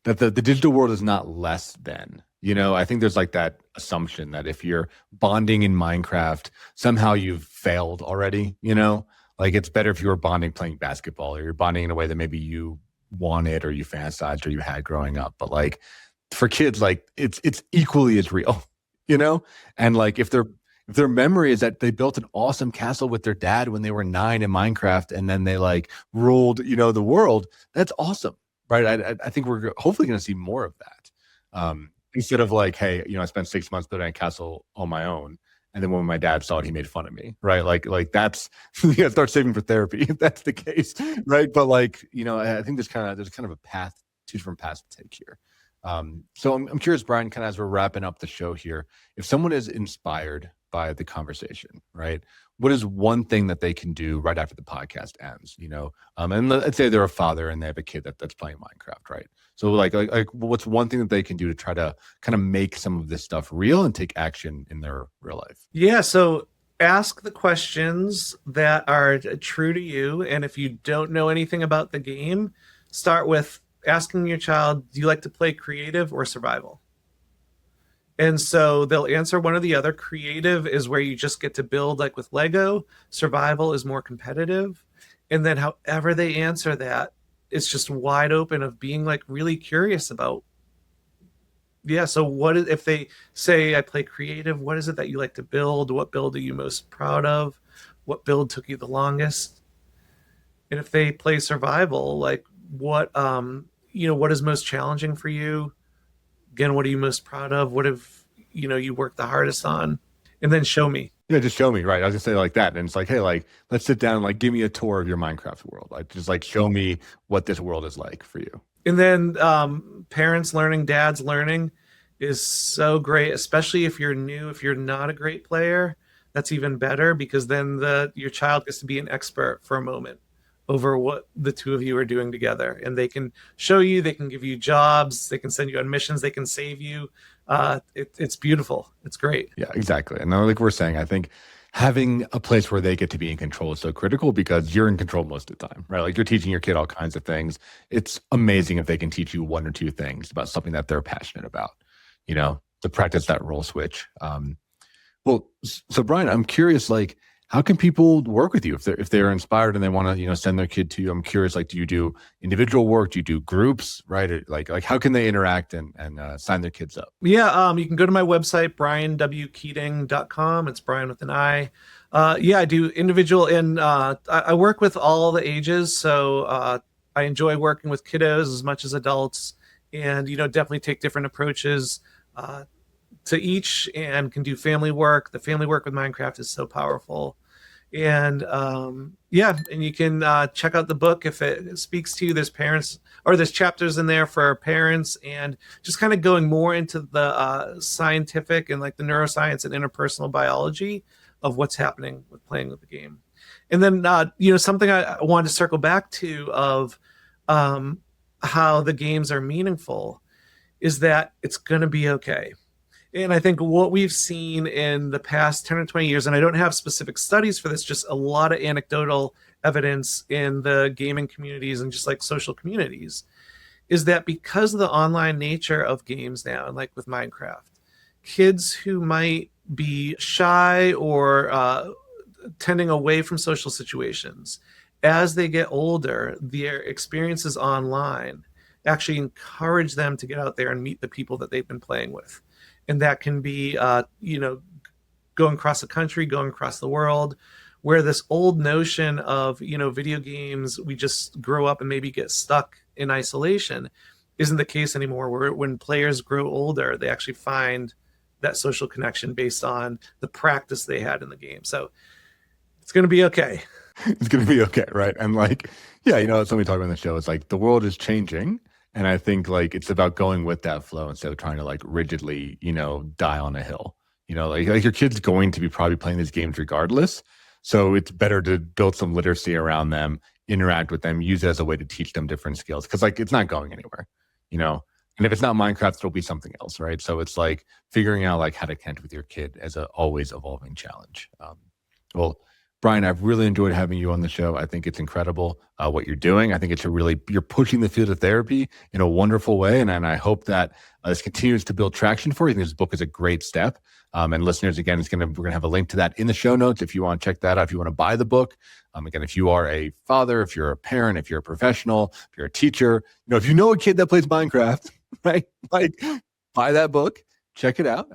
that the digital world is not less than. I think there's like that assumption that if you're bonding in Minecraft, somehow you've failed already, like it's better if you were bonding playing basketball, or you're bonding in a way that maybe you wanted or you fantasized or you had growing up. But like for kids, like it's equally as real, and like if their memory is that they built an awesome castle with their dad when they were 9 in Minecraft and then they like ruled, the world, that's awesome. Right. I think we're hopefully going to see more of that. Instead of like, hey, I spent 6 months building a castle on my own. And then when my dad saw it, he made fun of me. Right. Like that's, you gotta start saving for therapy if that's the case. Right. But like, I think there's kind of a path, 2 different paths to take here. So I'm curious, Brian, kind of as we're wrapping up the show here, if someone is inspired by the conversation, right? What is one thing that they can do right after the podcast ends, and let's say they're a father and they have a kid that's playing Minecraft, right? So like what's one thing that they can do to try to kind of make some of this stuff real and take action in their real life? Yeah, so ask the questions that are true to you. And if you don't know anything about the game, start with asking your child, do you like to play creative or survival? And so they'll answer one or the other. Creative is where you just get to build like with Lego. Survival is more competitive. And then however they answer that, it's just wide open of being like really curious about, so what is, if they say I play creative, what is it that you like to build? What build are you most proud of? What build took you the longest? And if they play survival, like what is most challenging for you? Again, what are you most proud of? What have you worked the hardest on? And then show me. Yeah, just show me, right? I was gonna say like that. And it's like, hey, like, let's sit down and like give me a tour of your Minecraft world. Like just like show me what this world is like for you. And then parents learning, dads learning is so great, especially if you're new, if you're not a great player, that's even better because then your child gets to be an expert for a moment over what the two of you are doing together. And they can show you, they can give you jobs, they can send you on missions, they can save you. It's beautiful. It's great. Yeah, exactly. And like we're saying, I think having a place where they get to be in control is so critical because you're in control most of the time, right? Like you're teaching your kid all kinds of things. It's amazing if they can teach you one or two things about something that they're passionate about, to practice that role switch. So Brian, I'm curious, like, how can people work with you if they're inspired and they want to, send their kid to you? I'm curious, like, do you do individual work? Do you do groups, right? Or like how can they interact and sign their kids up? Yeah, you can go to my website, brianwkeating.com. It's Brian with an I. I do individual and I work with all the ages. So I enjoy working with kiddos as much as adults and, definitely take different approaches to each and can do family work. The family work with Minecraft is so powerful. And and you can check out the book if it speaks to you. There's chapters in there for parents and just kind of going more into the scientific and like the neuroscience and interpersonal biology of what's happening with playing with the game. And then, something I wanted to circle back to of how the games are meaningful is that it's going to be okay. And I think what we've seen in the past 10 or 20 years, and I don't have specific studies for this, just a lot of anecdotal evidence in the gaming communities and just like social communities, is that because of the online nature of games now, and like with Minecraft, kids who might be shy or tending away from social situations, as they get older, their experiences online actually encourage them to get out there and meet the people that they've been playing with. And that can be, going across the country, going across the world, where this old notion of, video games, we just grow up and maybe get stuck in isolation isn't the case anymore. Where when players grow older, they actually find that social connection based on the practice they had in the game. So it's going to be okay. It's going to be okay, right? And like, something we talk about in the show. It's like the world is changing. And I think like it's about going with that flow instead of trying to like rigidly, die on a hill. Like your kid's going to be probably playing these games regardless. So it's better to build some literacy around them, interact with them, use it as a way to teach them different skills. Cause like it's not going anywhere, and if it's not Minecraft, it'll be something else, right? So it's like figuring out like how to connect with your kid as a always evolving challenge. Brian, I've really enjoyed having you on the show. I think it's incredible what you're doing. I think you're pushing the field of therapy in a wonderful way. And I hope that this continues to build traction for you. I think this book is a great step. And listeners, again, we're going to have a link to that in the show notes if you want to check that out, if you want to buy the book. Again, if you are a father, if you're a parent, if you're a professional, if you're a teacher, if you know a kid that plays Minecraft, right? Like buy that book, check it out.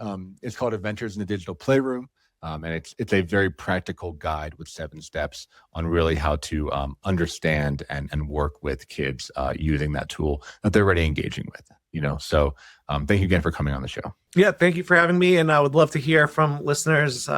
It's called Adventures in the Digital Playroom. And it's a very practical guide with 7 steps on really how to understand and work with kids using that tool that they're already engaging with. So thank you again for coming on the show. Yeah, thank you for having me. And I would love to hear from listeners,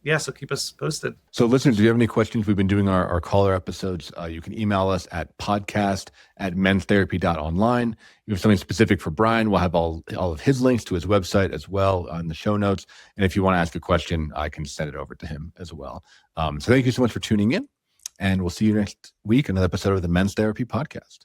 Yeah, so keep us posted. So listeners, if you have any questions, we've been doing our caller episodes. You can email us at podcast@menstherapy.online. If you have something specific for Brian, we'll have all of his links to his website as well on the show notes. And if you want to ask a question, I can send it over to him as well. So thank you so much for tuning in, and we'll see you next week, another episode of the Men's Therapy Podcast.